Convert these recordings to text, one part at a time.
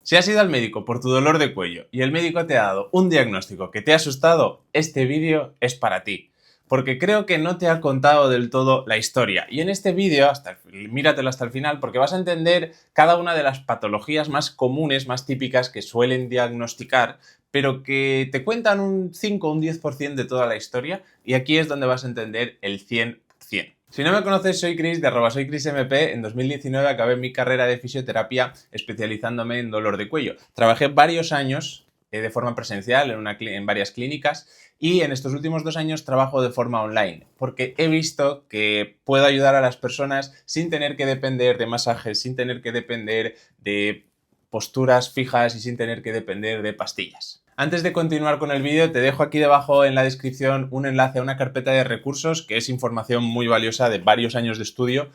Si has ido al médico por tu dolor de cuello y el médico te ha dado un diagnóstico que te ha asustado, este vídeo es para ti. Porque creo que no te ha contado del todo la historia. Y en este vídeo, míratelo hasta el final, porque vas a entender cada una de las patologías más comunes, más típicas que suelen diagnosticar, pero que te cuentan un 5 o un 10% de toda la historia, y aquí es donde vas a entender el 100%. Si no me conoces, soy Chris de @soychrismp. En 2019 acabé mi carrera de fisioterapia especializándome en dolor de cuello. Trabajé varios años de forma presencial en varias clínicas y en estos últimos 2 años trabajo de forma online porque he visto que puedo ayudar a las personas sin tener que depender de masajes, sin tener que depender de posturas fijas y sin tener que depender de pastillas. Antes de continuar con el vídeo, te dejo aquí debajo en la descripción un enlace a una carpeta de recursos que es información muy valiosa de varios años de estudio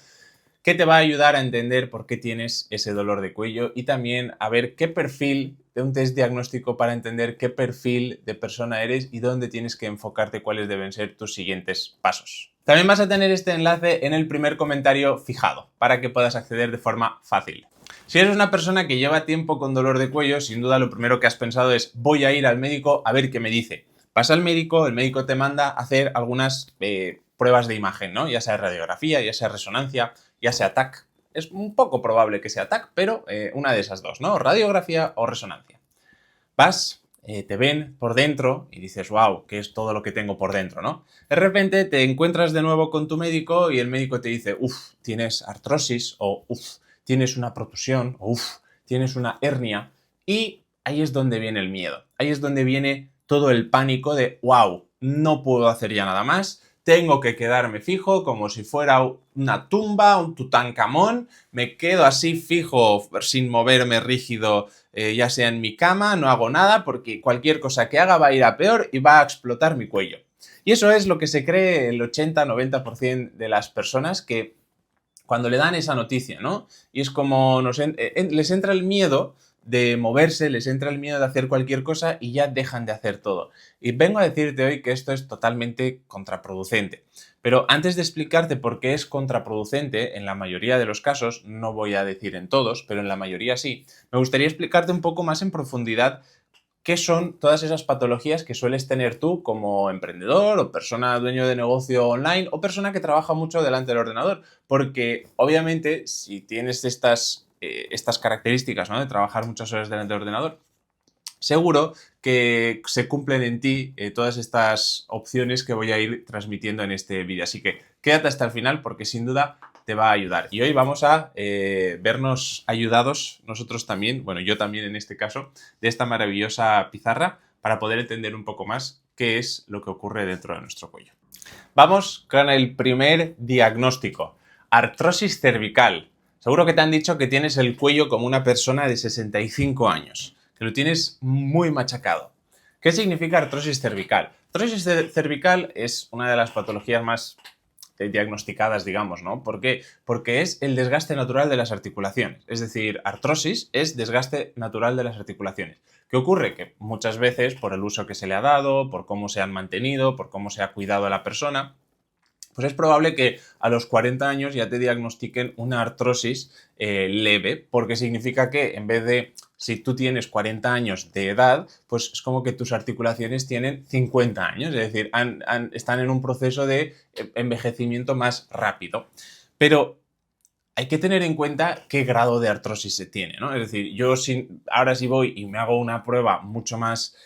que te va a ayudar a entender por qué tienes ese dolor de cuello y también a ver qué perfil de un test diagnóstico para entender qué perfil de persona eres y dónde tienes que enfocarte, cuáles deben ser tus siguientes pasos. También vas a tener este enlace en el primer comentario fijado para que puedas acceder de forma fácil. Si eres una persona que lleva tiempo con dolor de cuello, sin duda lo primero que has pensado es voy a ir al médico a ver qué me dice. Vas al médico, el médico te manda a hacer algunas pruebas de imagen, ¿no? Ya sea radiografía, ya sea resonancia, ya sea TAC. Es un poco probable que sea TAC, pero una de esas dos, ¿no? Radiografía o resonancia. Vas, te ven por dentro y dices, wow, ¿qué es todo lo que tengo por dentro, no? De repente te encuentras de nuevo con tu médico y el médico te dice, uff, tienes artrosis o uff, tienes una protusión o uff, tienes una hernia. Y ahí es donde viene el miedo. Ahí es donde viene todo el pánico de, wow, no puedo hacer ya nada más. Tengo que quedarme fijo como si fuera una tumba, un Tutankamón. Me quedo así fijo, sin moverme rígido, ya sea en mi cama, no hago nada porque cualquier cosa que haga va a ir a peor y va a explotar mi cuello. Y eso es lo que se cree el 80-90% de las personas que cuando le dan esa noticia, ¿no? Y es como les entra el miedo de moverse, les entra el miedo de hacer cualquier cosa y ya dejan de hacer todo. Y vengo a decirte hoy que esto es totalmente contraproducente. Pero antes de explicarte por qué es contraproducente, en la mayoría de los casos, no voy a decir en todos, pero en la mayoría sí, me gustaría explicarte un poco más en profundidad qué son todas esas patologías que sueles tener tú como emprendedor o persona dueño de negocio online o persona que trabaja mucho delante del ordenador. Porque obviamente si tienes estas características, ¿no?, de trabajar muchas horas delante del ordenador, seguro que se cumplen en ti todas estas opciones que voy a ir transmitiendo en este vídeo. Así que quédate hasta el final porque sin duda te va a ayudar. Y hoy vamos a vernos ayudados nosotros también, bueno, yo también en este caso, de esta maravillosa pizarra para poder entender un poco más qué es lo que ocurre dentro de nuestro cuello. Vamos con el primer diagnóstico. Artrosis cervical. Seguro que te han dicho que tienes el cuello como una persona de 65 años, que lo tienes muy machacado. ¿Qué significa artrosis cervical? Artrosis cervical es una de las patologías más diagnosticadas, digamos, ¿no? ¿Por qué? Porque es el desgaste natural de las articulaciones. Es decir, artrosis es desgaste natural de las articulaciones. ¿Qué ocurre? Que muchas veces, por el uso que se le ha dado, por cómo se han mantenido, por cómo se ha cuidado a la persona, pues es probable que a los 40 años ya te diagnostiquen una artrosis leve, porque significa que en vez de, si tú tienes 40 años de edad, pues es como que tus articulaciones tienen 50 años, es decir, están en un proceso de envejecimiento más rápido. Pero hay que tener en cuenta qué grado de artrosis se tiene, ¿no? Es decir, ahora si voy y me hago una prueba mucho más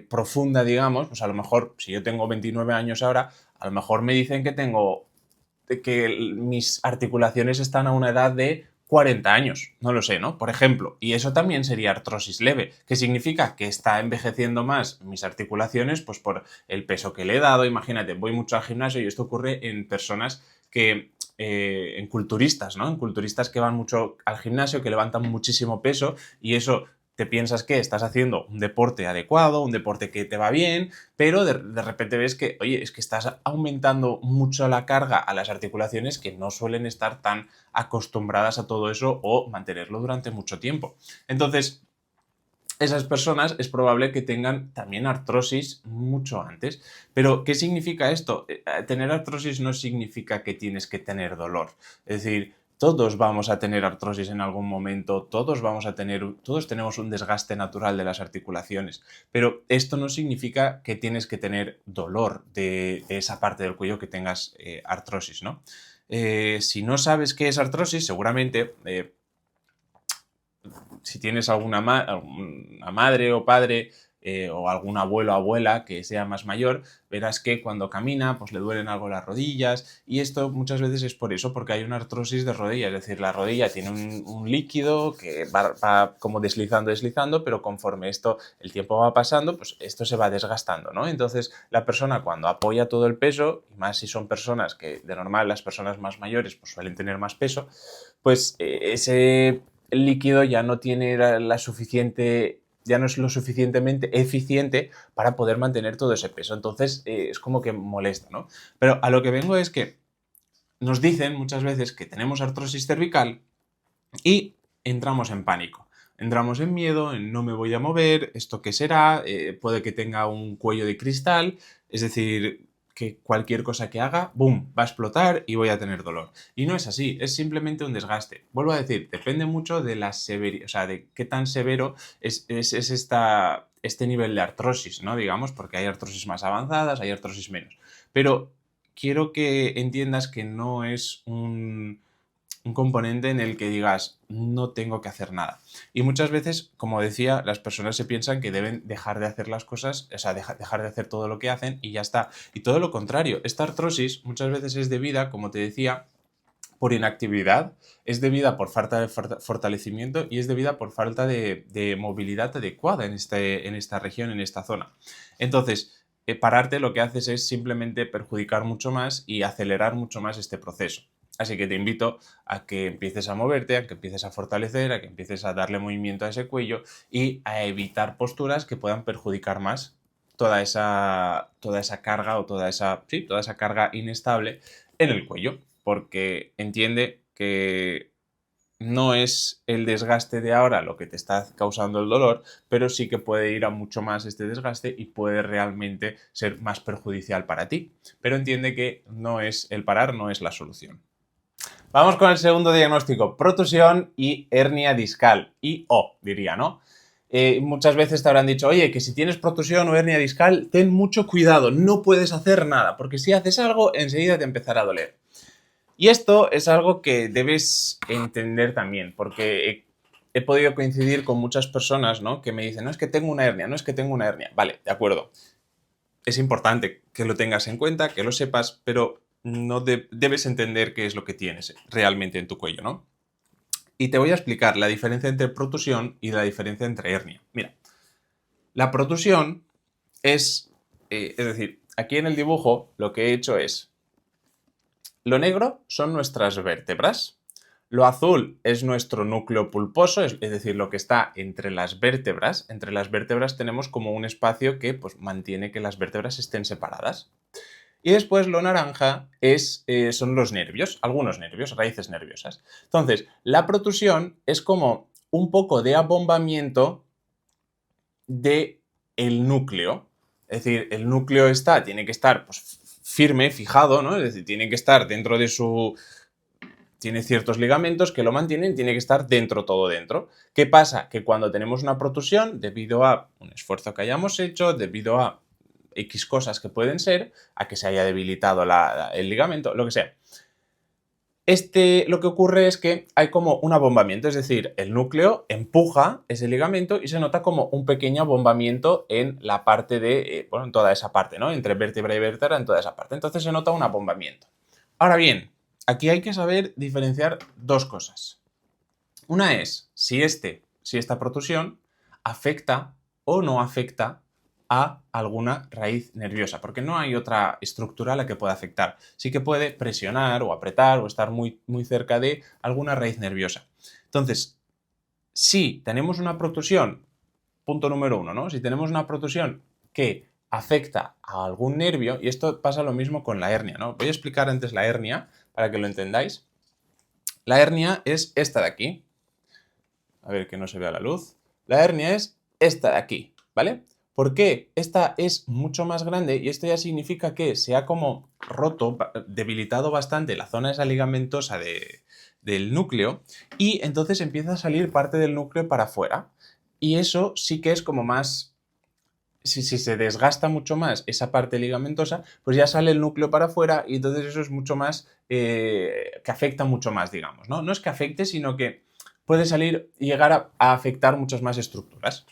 profunda, digamos, pues a lo mejor, si yo tengo 29 años ahora, a lo mejor me dicen que mis articulaciones están a una edad de 40 años, no lo sé, ¿no? Por ejemplo, y eso también sería artrosis leve, que significa que está envejeciendo más mis articulaciones, pues por el peso que le he dado. Imagínate, voy mucho al gimnasio y esto ocurre en personas que en culturistas, ¿no? En culturistas que van mucho al gimnasio, que levantan muchísimo peso y eso te piensas que estás haciendo un deporte adecuado, un deporte que te va bien, pero de repente ves que, oye, es que estás aumentando mucho la carga a las articulaciones que no suelen estar tan acostumbradas a todo eso o mantenerlo durante mucho tiempo. Entonces, esas personas es probable que tengan también artrosis mucho antes. Pero, ¿qué significa esto? Tener artrosis no significa que tienes que tener dolor. Es decir, Todos vamos a tener artrosis en algún momento, todos tenemos un desgaste natural de las articulaciones, pero esto no significa que tienes que tener dolor de esa parte del cuello que tengas artrosis, ¿no? Si no sabes qué es artrosis, seguramente si tienes alguna madre o padre o algún abuelo o abuela que sea más mayor, verás que cuando camina pues le duelen algo las rodillas, y esto muchas veces es por eso, porque hay una artrosis de rodilla, es decir, la rodilla tiene un líquido que va como deslizando, pero conforme el tiempo va pasando, pues esto se va desgastando, ¿no? Entonces la persona, cuando apoya todo el peso, y más si son personas que de normal, las personas más mayores pues suelen tener más peso, pues ese líquido ya no tiene ya no es lo suficientemente eficiente para poder mantener todo ese peso. Entonces es como que molesta, ¿no? Pero a lo que vengo es que nos dicen muchas veces que tenemos artrosis cervical y entramos en pánico. Entramos en miedo, en no me voy a mover, ¿esto qué será? Puede que tenga un cuello de cristal, es decir, que cualquier cosa que haga, ¡boom!, va a explotar y voy a tener dolor. Y no es así, es simplemente un desgaste. Vuelvo a decir, depende mucho de la severidad, o sea, de qué tan severo es este nivel de artrosis, ¿no? Digamos, porque hay artrosis más avanzadas, hay artrosis menos. Pero quiero que entiendas que no es un componente en el que digas, no tengo que hacer nada. Y muchas veces, como decía, las personas se piensan que deben dejar de hacer las cosas, o sea, dejar de hacer todo lo que hacen y ya está. Y todo lo contrario, esta artrosis muchas veces es debida, como te decía, por inactividad, es debida por falta de fortalecimiento y es debida por falta de movilidad adecuada en esta región, en esta zona. Entonces, pararte lo que haces es simplemente perjudicar mucho más y acelerar mucho más este proceso. Así que te invito a que empieces a moverte, a que empieces a fortalecer, a que empieces a darle movimiento a ese cuello y a evitar posturas que puedan perjudicar más toda esa carga o toda esa carga inestable en el cuello, porque entiende que no es el desgaste de ahora lo que te está causando el dolor, pero sí que puede ir a mucho más este desgaste y puede realmente ser más perjudicial para ti. Pero entiende que el parar no es la solución. Vamos con el segundo diagnóstico, protusión y hernia discal, y diría, ¿no? Muchas veces te habrán dicho, oye, que si tienes protusión o hernia discal, ten mucho cuidado, no puedes hacer nada, porque si haces algo, enseguida te empezará a doler. Y esto es algo que debes entender también, porque he podido coincidir con muchas personas, ¿no?, que me dicen, no es que tengo una hernia, no es que tengo una hernia. Vale, de acuerdo. Es importante que lo tengas en cuenta, que lo sepas, pero no debes entender qué es lo que tienes realmente en tu cuello, ¿no? Y te voy a explicar la diferencia entre protusión y la diferencia entre hernia. Mira, la protusión es decir, aquí en el dibujo lo que he hecho es, lo negro son nuestras vértebras, lo azul es nuestro núcleo pulposo, es decir, lo que está entre las vértebras. Entre las vértebras tenemos como un espacio que pues, mantiene que las vértebras estén separadas. Y después lo naranja son los nervios, algunos nervios, raíces nerviosas. Entonces, la protusión es como un poco de abombamiento del núcleo. Es decir, el núcleo tiene que estar pues, firme, fijado, ¿no? Es decir, tiene que estar dentro de tiene ciertos ligamentos que lo mantienen, tiene que estar todo dentro. ¿Qué pasa? Que cuando tenemos una protusión, debido a un esfuerzo que hayamos hecho, debido a X cosas que pueden ser, a que se haya debilitado el ligamento, lo que sea, lo que ocurre es que hay como un abombamiento, es decir, el núcleo empuja ese ligamento y se nota como un pequeño abombamiento en la parte en toda esa parte, ¿no? Entre vértebra y vértebra, en toda esa parte. Entonces se nota un abombamiento. Ahora bien, aquí hay que saber diferenciar dos cosas. Una es si esta protusión afecta o no afecta a alguna raíz nerviosa, porque no hay otra estructura a la que pueda afectar. Sí que puede presionar o apretar o estar muy, muy cerca de alguna raíz nerviosa. Entonces, si tenemos una protusión, punto número uno, ¿no? Si tenemos una protusión que afecta a algún nervio, y esto pasa lo mismo con la hernia, ¿no? Voy a explicar antes la hernia para que lo entendáis. La hernia es esta de aquí. A ver que no se vea la luz. La hernia es esta de aquí, ¿vale? ¿Por qué? Esta es mucho más grande y esto ya significa que se ha como roto, debilitado bastante la zona esa ligamentosa del núcleo y entonces empieza a salir parte del núcleo para afuera. Y eso sí que es como más... Si se desgasta mucho más esa parte ligamentosa, pues ya sale el núcleo para afuera y entonces eso es mucho más, que afecta mucho más, digamos, ¿no? No es que afecte, sino que puede salir y llegar a afectar muchas más estructuras.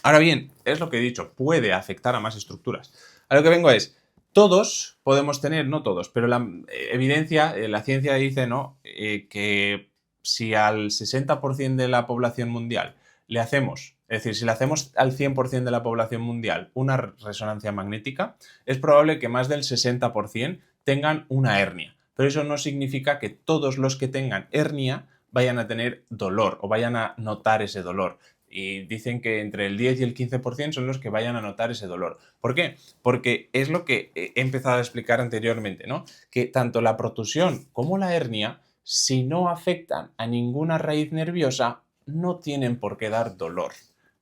Ahora bien, es lo que he dicho, puede afectar a más estructuras. A lo que vengo es, todos podemos tener, no todos, pero la evidencia, la ciencia dice, ¿no? Que si al 60% de la población mundial le hacemos, es decir, si le hacemos al 100% de la población mundial una resonancia magnética, es probable que más del 60% tengan una hernia. Pero eso no significa que todos los que tengan hernia vayan a tener dolor o vayan a notar ese dolor. Y dicen que entre el 10 y el 15% son los que vayan a notar ese dolor. ¿Por qué? Porque es lo que he empezado a explicar anteriormente, ¿no? Que tanto la protusión como la hernia, si no afectan a ninguna raíz nerviosa, no tienen por qué dar dolor.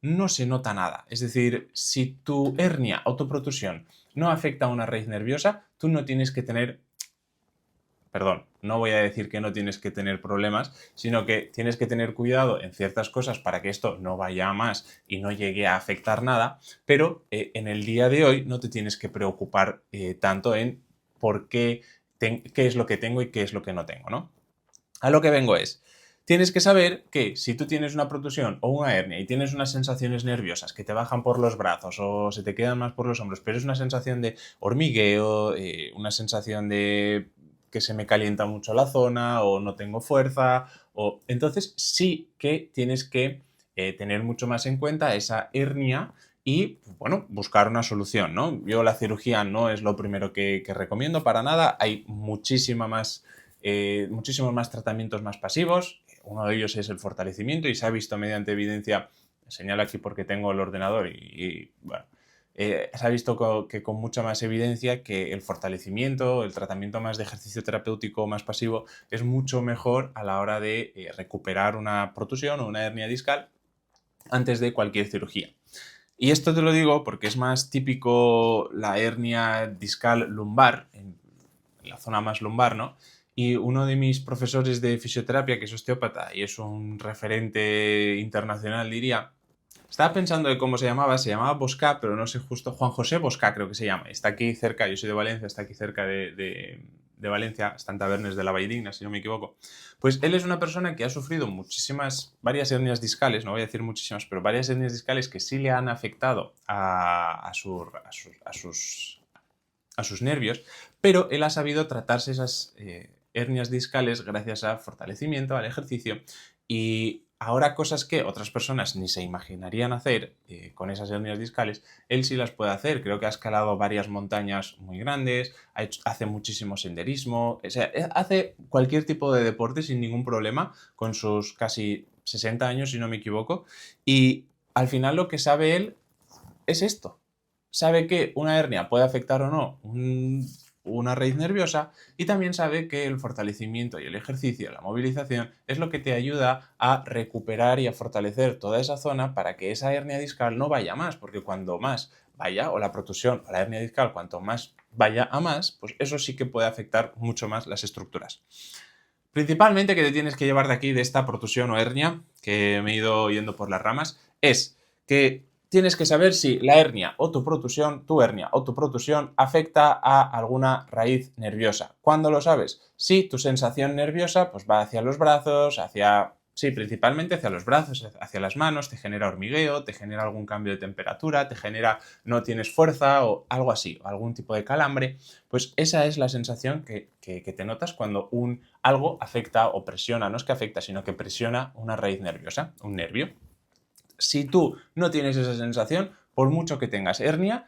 No se nota nada. Es decir, si tu hernia o tu protusión no afecta a una raíz nerviosa, tú no tienes que tener... Perdón, no voy a decir que no tienes que tener problemas, sino que tienes que tener cuidado en ciertas cosas para que esto no vaya a más y no llegue a afectar nada, pero en el día de hoy no te tienes que preocupar tanto en por qué es lo que tengo y qué es lo que no tengo, ¿no? A lo que vengo es, tienes que saber que si tú tienes una protusión o una hernia y tienes unas sensaciones nerviosas que te bajan por los brazos o se te quedan más por los hombros, pero es una sensación de hormigueo, una sensación de que se me calienta mucho la zona o no tengo fuerza, o entonces sí que tienes que tener mucho más en cuenta esa hernia y, bueno, buscar una solución, ¿no? Yo la cirugía no es lo primero que recomiendo para nada, hay muchísimos más tratamientos más pasivos. Uno de ellos es el fortalecimiento y se ha visto mediante evidencia, señalo aquí porque tengo el ordenador bueno, se ha visto que con mucha más evidencia que el fortalecimiento, el tratamiento más de ejercicio terapéutico más pasivo es mucho mejor a la hora de recuperar una protusión o una hernia discal antes de cualquier cirugía. Y esto te lo digo porque es más típico la hernia discal lumbar, en la zona más lumbar, ¿no? Y uno de mis profesores de fisioterapia, que es osteópata y es un referente internacional, diría, estaba pensando de cómo se llamaba Bosca, pero no sé justo, Juan José Bosca creo que se llama, está aquí cerca, yo soy de Valencia, está aquí cerca de Valencia, está en Tabernes de la Valldigna, si no me equivoco. Pues él es una persona que ha sufrido varias hernias discales, no voy a decir muchísimas, pero varias hernias discales que sí le han afectado a sus nervios, pero él ha sabido tratarse esas hernias discales gracias a fortalecimiento, al ejercicio y ahora cosas que otras personas ni se imaginarían hacer con esas hernias discales, él sí las puede hacer. Creo que ha escalado varias montañas muy grandes, hace muchísimo senderismo, o sea, hace cualquier tipo de deporte sin ningún problema con sus casi 60 años, si no me equivoco, y al final lo que sabe él es esto. Sabe que una hernia puede afectar o no una raíz nerviosa y también sabe que el fortalecimiento y el ejercicio, la movilización, es lo que te ayuda a recuperar y a fortalecer toda esa zona para que esa hernia discal no vaya más, porque cuando más vaya, o la protusión o la hernia discal, cuanto más vaya a más, pues eso sí que puede afectar mucho más las estructuras. Principalmente que te tienes que llevar de aquí, de esta protusión o hernia, que me he ido yendo por las ramas, es que tienes que saber si la hernia o tu hernia o tu protusión afecta a alguna raíz nerviosa. ¿Cuándo lo sabes? Si tu sensación nerviosa pues va hacia los brazos, sí, principalmente hacia los brazos, hacia las manos, te genera hormigueo, te genera algún cambio de temperatura, te genera no tienes fuerza o algo así, o algún tipo de calambre, pues esa es la sensación que te notas cuando algo afecta o presiona, no es que afecta, sino que presiona una raíz nerviosa, un nervio. Si tú no tienes esa sensación, por mucho que tengas hernia,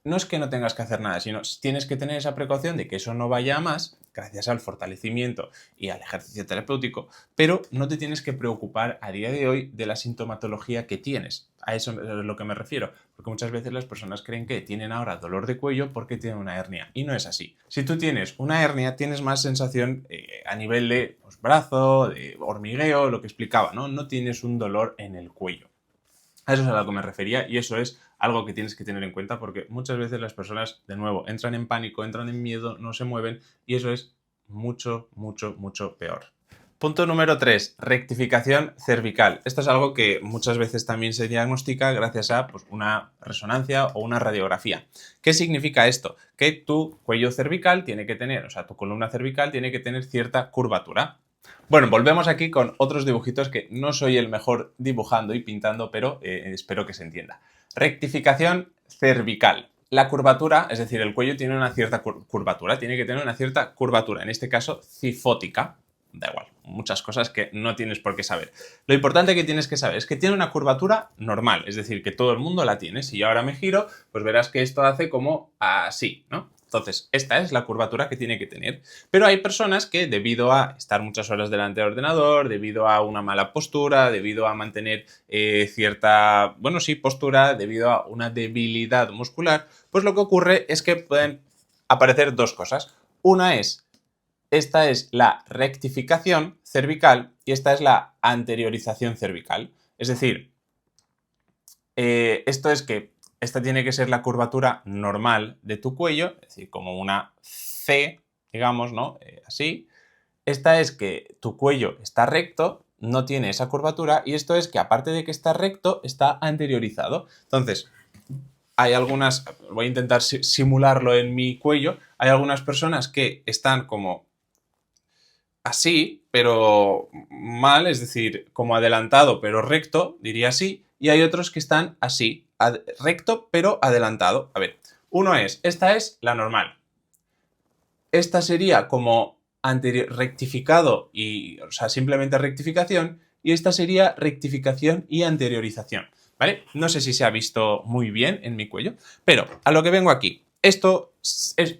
no es que no tengas que hacer nada, sino tienes que tener esa precaución de que eso no vaya a más gracias al fortalecimiento y al ejercicio terapéutico, pero no te tienes que preocupar a día de hoy de la sintomatología que tienes. A eso es lo que me refiero, porque muchas veces las personas creen que tienen ahora dolor de cuello porque tienen una hernia y no es así. Si tú tienes una hernia, tienes más sensación a nivel de brazo, de hormigueo, lo que explicaba, ¿no? No tienes un dolor en el cuello. A eso es a lo que me refería y eso es algo que tienes que tener en cuenta porque muchas veces las personas, de nuevo, entran en pánico, entran en miedo, no se mueven y eso es mucho, mucho, mucho peor. Punto número 3, rectificación cervical. Esto es algo que muchas veces también se diagnostica gracias a pues, una resonancia o una radiografía. ¿Qué significa esto? Que tu cuello cervical tiene que tener, o sea, tu columna cervical tiene que tener cierta curvatura. Bueno, volvemos aquí con otros dibujitos que no soy el mejor dibujando y pintando, pero espero que se entienda. Rectificación cervical. La curvatura, es decir, el cuello tiene una cierta curvatura, tiene que tener una cierta curvatura, en este caso cifótica. Da igual, muchas cosas que no tienes por qué saber. Lo importante que tienes que saber es que tiene una curvatura normal, es decir, que todo el mundo la tiene. Si yo ahora me giro, pues verás que esto hace como así, ¿no? Entonces, esta es la curvatura que tiene que tener. Pero hay personas que debido a estar muchas horas delante del ordenador, debido a una mala postura, debido a mantener cierta, bueno, sí, postura, debido a una debilidad muscular, pues lo que ocurre es que pueden aparecer dos cosas. Una es esta es la rectificación cervical y esta es la anteriorización cervical. Es decir, esto es que esta tiene que ser la curvatura normal de tu cuello, es decir, como una C, digamos, ¿no? Así. Esta es que tu cuello está recto, no tiene esa curvatura, y esto es que aparte de que está recto, está anteriorizado. Entonces, hay algunas, voy a intentar simularlo en mi cuello, hay algunas personas que están como así, pero mal, es decir, como adelantado pero recto, diría así, y hay otros que están así, recto pero adelantado. A ver, uno es, esta es la normal. Esta sería como rectificado y, o sea, simplemente rectificación, y esta sería rectificación y anteriorización, ¿vale? No sé si se ha visto muy bien en mi cuello, pero a lo que vengo aquí. Esto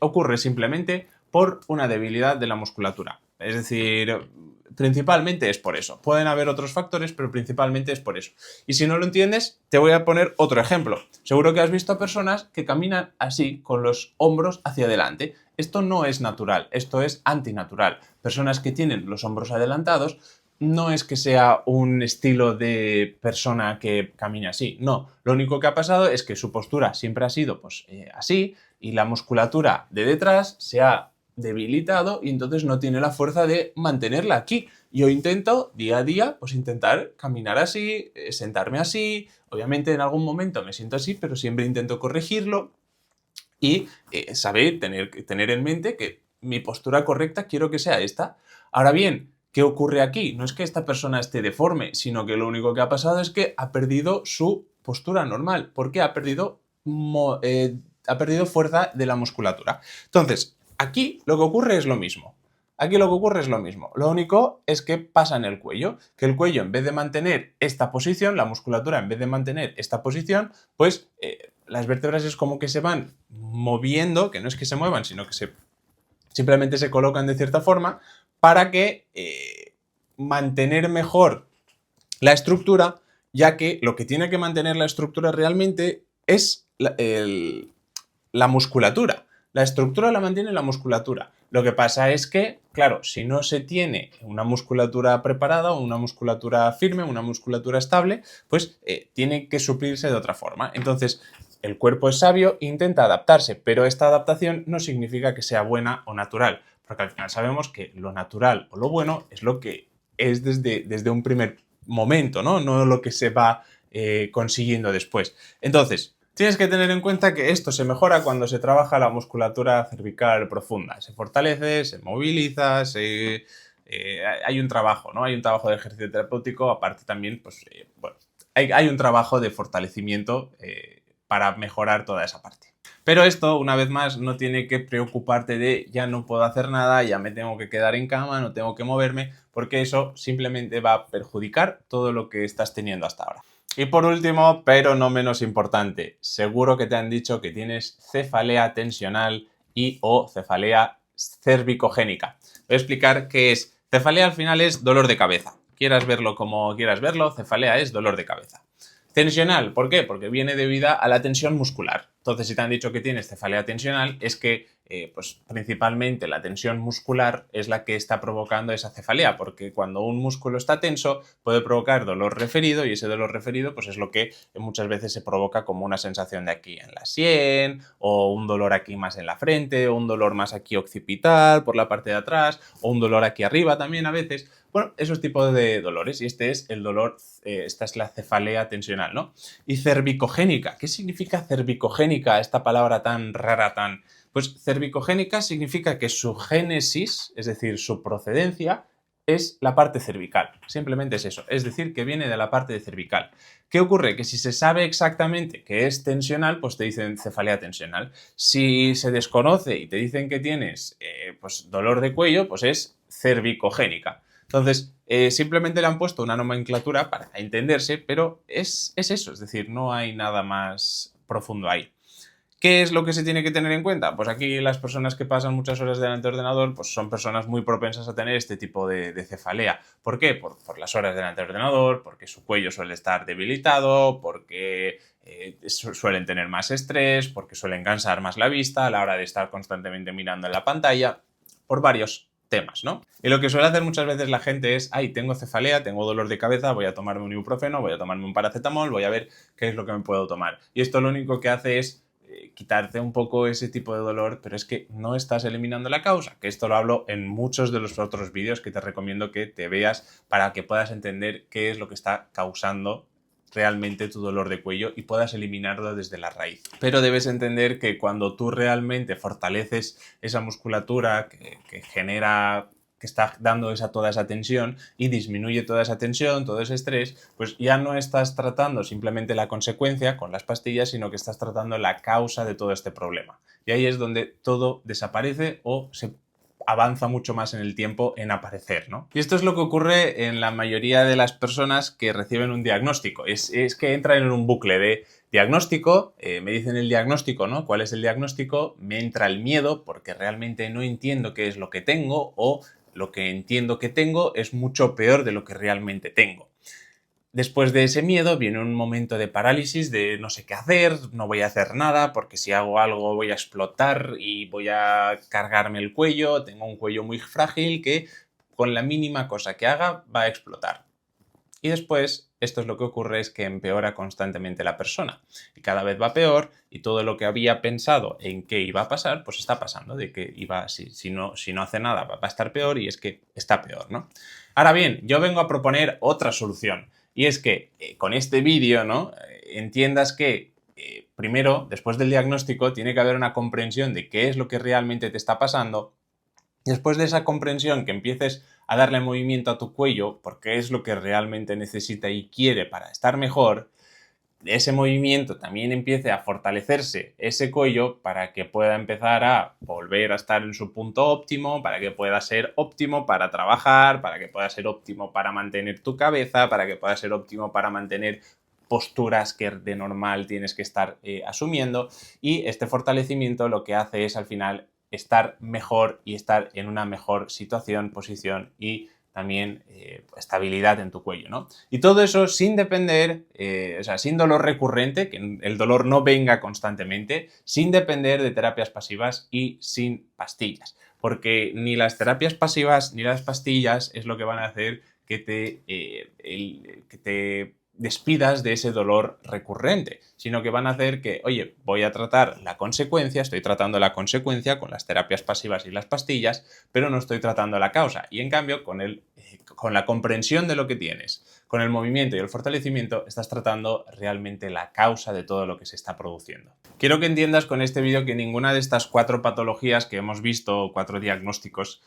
ocurre simplemente por una debilidad de la musculatura. Es decir, principalmente es por eso. Pueden haber otros factores, pero principalmente es por eso. Y si no lo entiendes, te voy a poner otro ejemplo. Seguro que has visto a personas que caminan así, con los hombros hacia adelante. Esto no es natural, esto es antinatural. Personas que tienen los hombros adelantados no es que sea un estilo de persona que camine así, no. Lo único que ha pasado es que su postura siempre ha sido pues, así y la musculatura de detrás se ha debilitado y entonces no tiene la fuerza de mantenerla aquí. Yo intento día a día pues intentar caminar así, sentarme así, obviamente en algún momento me siento así, pero siempre intento corregirlo y saber, tener en mente que mi postura correcta quiero que sea esta. Ahora bien, ¿qué ocurre aquí? No es que esta persona esté deforme, sino que lo único que ha pasado es que ha perdido su postura normal, porque ha perdido fuerza de la musculatura. Entonces, aquí lo que ocurre es lo mismo. Aquí lo que ocurre es lo mismo. Lo único es que pasa en el cuello, que el cuello en vez de mantener esta posición, la musculatura en vez de mantener esta posición, pues las vértebras es como que se van moviendo, que no es que se muevan, sino que simplemente se colocan de cierta forma para que mantener mejor la estructura, ya que lo que tiene que mantener la estructura realmente es la musculatura. La estructura la mantiene la musculatura. Lo que pasa es que, claro, si no se tiene una musculatura preparada o una musculatura firme, una musculatura estable, pues tiene que suplirse de otra forma. Entonces, el cuerpo es sabio e intenta adaptarse, pero esta adaptación no significa que sea buena o natural, porque al final sabemos que lo natural o lo bueno es lo que es desde un primer momento, ¿no? No lo que se va consiguiendo después. Entonces, tienes que tener en cuenta que esto se mejora cuando se trabaja la musculatura cervical profunda. Se fortalece, se moviliza, hay un trabajo, ¿no? Hay un trabajo de ejercicio terapéutico, aparte también, pues, bueno, hay un trabajo de fortalecimiento para mejorar toda esa parte. Pero esto, una vez más, no tiene que preocuparte de ya no puedo hacer nada, ya me tengo que quedar en cama, no tengo que moverme, porque eso simplemente va a perjudicar todo lo que estás teniendo hasta ahora. Y por último, pero no menos importante, seguro que te han dicho que tienes cefalea tensional y o cefalea cervicogénica. Voy a explicar qué es. Cefalea al final es dolor de cabeza. Quieras verlo como quieras verlo, cefalea es dolor de cabeza. Tensional, ¿por qué? Porque viene debida a la tensión muscular. Entonces, si te han dicho que tienes cefalea tensional, es que pues, principalmente la tensión muscular es la que está provocando esa cefalea, porque cuando un músculo está tenso puede provocar dolor referido y ese dolor referido pues, es lo que muchas veces se provoca como una sensación de aquí en la sien o un dolor aquí más en la frente o un dolor más aquí occipital por la parte de atrás o un dolor aquí arriba también a veces. Bueno, esos tipos de dolores, y este es el dolor, esta es la cefalea tensional, ¿no? Y cervicogénica, ¿qué significa cervicogénica, esta palabra tan rara, tan... Pues cervicogénica significa que su génesis, es decir, su procedencia, es la parte cervical. Simplemente es eso. Es decir, que viene de la parte de cervical. ¿Qué ocurre? Que si se sabe exactamente que es tensional, pues te dicen cefalea tensional. Si se desconoce y te dicen que tienes pues dolor de cuello, pues es cervicogénica. Entonces, simplemente le han puesto una nomenclatura para entenderse, pero es eso. Es decir, no hay nada más profundo ahí. ¿Qué es lo que se tiene que tener en cuenta? Pues aquí las personas que pasan muchas horas delante del ordenador pues son personas muy propensas a tener este tipo de cefalea. ¿Por qué? Por las horas delante del ordenador, porque su cuello suele estar debilitado, porque suelen tener más estrés, porque suelen cansar más la vista a la hora de estar constantemente mirando en la pantalla, por varios temas, ¿no? Y lo que suele hacer muchas veces la gente es, ay, tengo cefalea, tengo dolor de cabeza, voy a tomarme un ibuprofeno, voy a tomarme un paracetamol, voy a ver qué es lo que me puedo tomar. Y esto lo único que hace es quitarte un poco ese tipo de dolor, pero es que no estás eliminando la causa, que esto lo hablo en muchos de los otros vídeos que te recomiendo que te veas para que puedas entender qué es lo que está causando realmente tu dolor de cuello y puedas eliminarlo desde la raíz. Pero debes entender que cuando tú realmente fortaleces esa musculatura que genera, que está dando toda esa tensión y disminuye toda esa tensión, todo ese estrés, pues ya no estás tratando simplemente la consecuencia con las pastillas, sino que estás tratando la causa de todo este problema. Y ahí es donde todo desaparece o se avanza mucho más en el tiempo en aparecer, ¿no? Y esto es lo que ocurre en la mayoría de las personas que reciben un diagnóstico. Es que entran en un bucle de diagnóstico, me dicen el diagnóstico, ¿no? ¿Cuál es el diagnóstico? Me entra el miedo porque realmente no entiendo qué es lo que tengo o lo que entiendo que tengo es mucho peor de lo que realmente tengo. Después de ese miedo viene un momento de parálisis, de no sé qué hacer, no voy a hacer nada porque si hago algo voy a explotar y voy a cargarme el cuello, tengo un cuello muy frágil que con la mínima cosa que haga va a explotar. Y después, esto es lo que ocurre, es que empeora constantemente la persona. Y cada vez va peor y todo lo que había pensado en qué iba a pasar, pues está pasando, de que iba, si no hace nada va a estar peor y es que está peor, ¿no? Ahora bien, yo vengo a proponer otra solución. Y es que con este vídeo, ¿no? Entiendas que primero, después del diagnóstico, tiene que haber una comprensión de qué es lo que realmente te está pasando. Después de esa comprensión, que empieces a darle movimiento a tu cuello, porque es lo que realmente necesita y quiere para estar mejor, ese movimiento también empiece a fortalecerse ese cuello para que pueda empezar a volver a estar en su punto óptimo, para que pueda ser óptimo para trabajar, para que pueda ser óptimo para mantener tu cabeza, para que pueda ser óptimo para mantener posturas que de normal tienes que estar asumiendo, y este fortalecimiento lo que hace es al final estar mejor y estar en una mejor situación, posición y también estabilidad en tu cuello, ¿no? Y todo eso sin depender, o sea, sin dolor recurrente, que el dolor no venga constantemente, sin depender de terapias pasivas y sin pastillas. Porque ni las terapias pasivas ni las pastillas es lo que van a hacer que te despidas de ese dolor recurrente, sino que van a hacer que, oye, voy a tratar la consecuencia, estoy tratando la consecuencia con las terapias pasivas y las pastillas, pero no estoy tratando la causa. Y en cambio, con la comprensión de lo que tienes, con el movimiento y el fortalecimiento, estás tratando realmente la causa de todo lo que se está produciendo. Quiero que entiendas con este vídeo que ninguna de estas 4 patologías que hemos visto, 4 diagnósticos,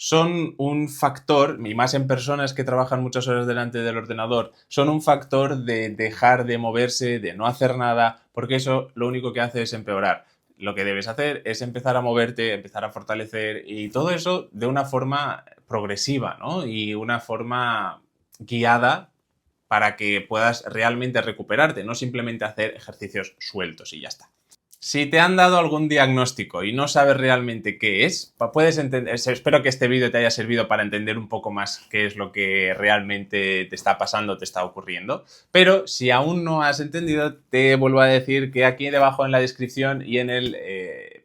son un factor, y más en personas que trabajan muchas horas delante del ordenador, son un factor de dejar de moverse, de no hacer nada, porque eso lo único que hace es empeorar. Lo que debes hacer es empezar a moverte, empezar a fortalecer y todo eso de una forma progresiva, ¿no? Y una forma guiada para que puedas realmente recuperarte, no simplemente hacer ejercicios sueltos y ya está. Si te han dado algún diagnóstico y no sabes realmente qué es, puedes entender, espero que este vídeo te haya servido para entender un poco más qué es lo que realmente te está pasando, te está ocurriendo. Pero si aún no has entendido, te vuelvo a decir que aquí debajo en la descripción y en el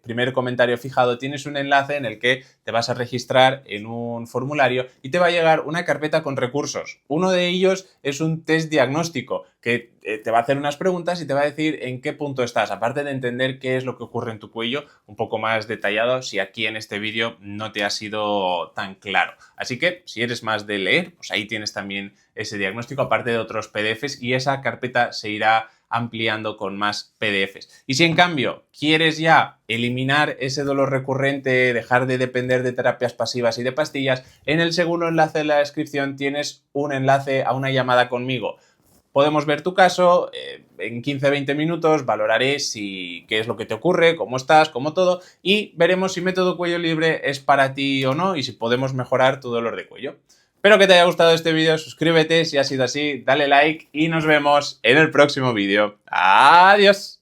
primer comentario fijado tienes un enlace en el que te vas a registrar en un formulario y te va a llegar una carpeta con recursos. Uno de ellos es un test diagnóstico que te va a hacer unas preguntas y te va a decir en qué punto estás, aparte de entender qué es lo que ocurre en tu cuello, un poco más detallado si aquí en este vídeo no te ha sido tan claro. Así que si eres más de leer, pues ahí tienes también ese diagnóstico, aparte de otros PDFs, y esa carpeta se irá ampliando con más PDFs. Y si en cambio quieres ya eliminar ese dolor recurrente, dejar de depender de terapias pasivas y de pastillas, en el segundo enlace de la descripción tienes un enlace a una llamada conmigo. Podemos ver tu caso, en 15-20 minutos valoraré qué es lo que te ocurre, cómo estás, cómo todo, y veremos si método cuello libre es para ti o no y si podemos mejorar tu dolor de cuello. Espero que te haya gustado este vídeo, suscríbete si ha sido así, dale like y nos vemos en el próximo vídeo. ¡Adiós!